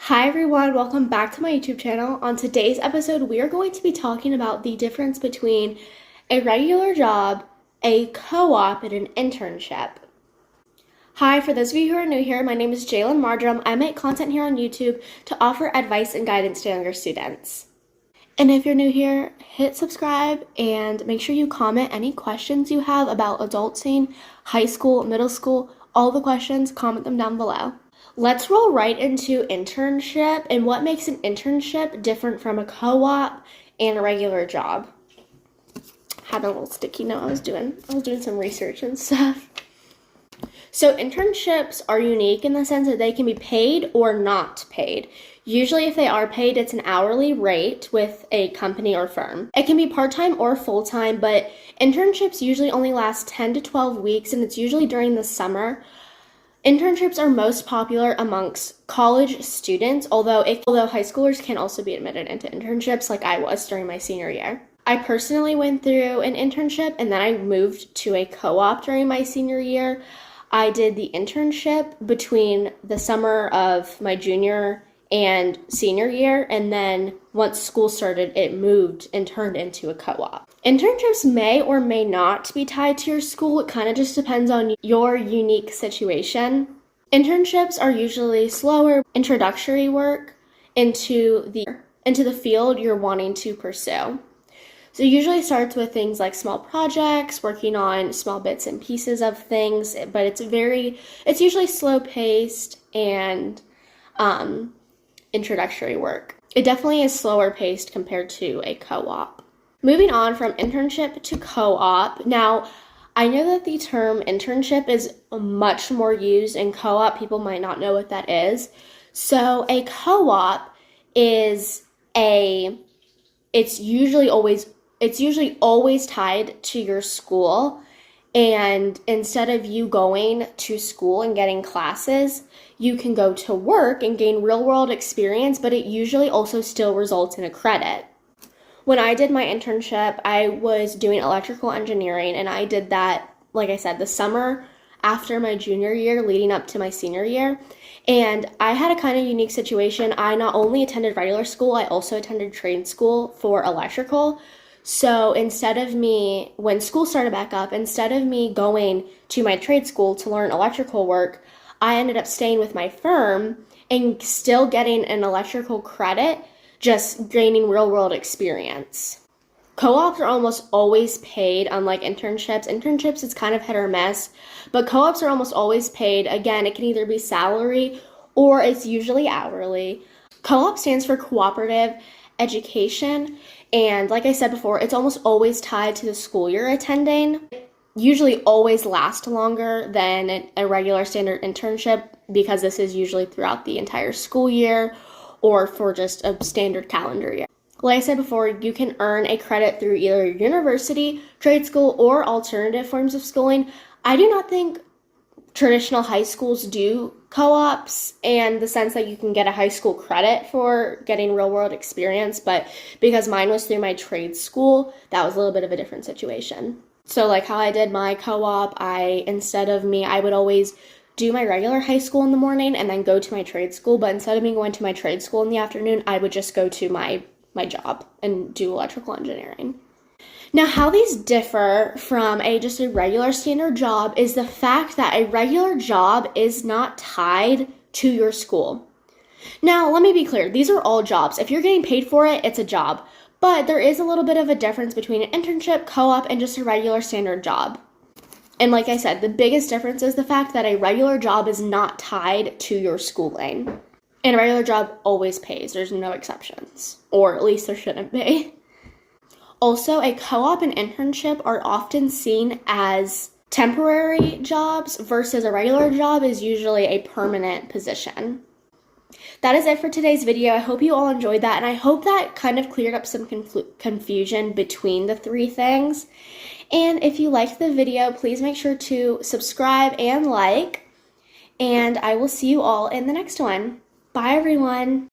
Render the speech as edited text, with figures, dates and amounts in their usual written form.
Hi everyone, welcome back to my YouTube channel. On today's episode, we are going to be talking about the difference between a regular job, a co-op, and an internship. Hi, for those of you who are new here, my name is Jalen Mardrum. I make content here on YouTube to offer advice and guidance to younger students. And if you're new here, hit subscribe and make sure you comment any questions you have about adulting, high school, middle school, all the questions, comment them down below. Let's roll right into internship and what makes an internship different from a co-op and a regular job. Had a little sticky note I was doing some research and stuff. So internships are unique in the sense that they can be paid or not paid. Usually if they are paid, it's an hourly rate with a company or firm. It can be part-time or full-time, but internships usually only last 10 to 12 weeks and it's usually during the summer. Internships are most popular amongst college students, although high schoolers can also be admitted into internships like I was during my senior year. I personally went through an internship and then I moved to a co-op during my senior year. I did the internship between the summer of my junior and senior year, and then once school started, it moved and turned into a co-op. Internships may or may not be tied to your school. It kind of just depends on your unique situation. Internships are usually slower, introductory work into the field you're wanting to pursue. So it usually starts with things like small projects, working on small bits and pieces of things, but it's usually slow-paced and introductory work. It definitely is slower paced compared to a co-op. Moving on from internship to co-op. Now, I know that the term internship is much more used in co-op. People might not know what that is. So a co-op is it's usually always tied to your school. And instead of you going to school and getting classes, you can go to work and gain real-world experience, but it usually also still results in a credit. When I did my internship, I was doing electrical engineering, and I did that, like I said, the summer after my junior year leading up to my senior year. And I had a kind of unique situation. I not only attended regular school, I also attended trade school for electrical. So when school started back up, instead of me going to my trade school to learn electrical work, I ended up staying with my firm and still getting an electrical credit, just gaining real-world experience. Co-ops are almost always paid, unlike internships. Internships, it's kind of hit or miss, but co-ops are almost always paid. Again, it can either be salary or it's usually hourly. Co-op stands for cooperative education, and like I said before, it's almost always tied to the school you're attending. It usually always lasts longer than a regular standard internship because this is usually throughout the entire school year or for just a standard calendar year. Like I said before, you can earn a credit through either university, trade school, or alternative forms of schooling. I do not think traditional high schools do co-ops in the sense that you can get a high school credit for getting real-world experience, but because mine was through my trade school, that was a little bit of a different situation. So like how I did my co-op, I would always do my regular high school in the morning and then go to my trade school, but instead of me going to my trade school in the afternoon, I would just go to my job and do electrical engineering. Now, how these differ from just a regular standard job is the fact that a regular job is not tied to your school. Now, let me be clear. These are all jobs. If you're getting paid for it, it's a job. But there is a little bit of a difference between an internship, co-op, and just a regular standard job. And like I said, the biggest difference is the fact that a regular job is not tied to your schooling. And a regular job always pays. There's no exceptions. Or at least there shouldn't be. Also, a co-op and internship are often seen as temporary jobs versus a regular job is usually a permanent position. That is it for today's video. I hope you all enjoyed that, and I hope that kind of cleared up some confusion between the three things. And if you liked the video, please make sure to subscribe and like, and I will see you all in the next one. Bye, everyone.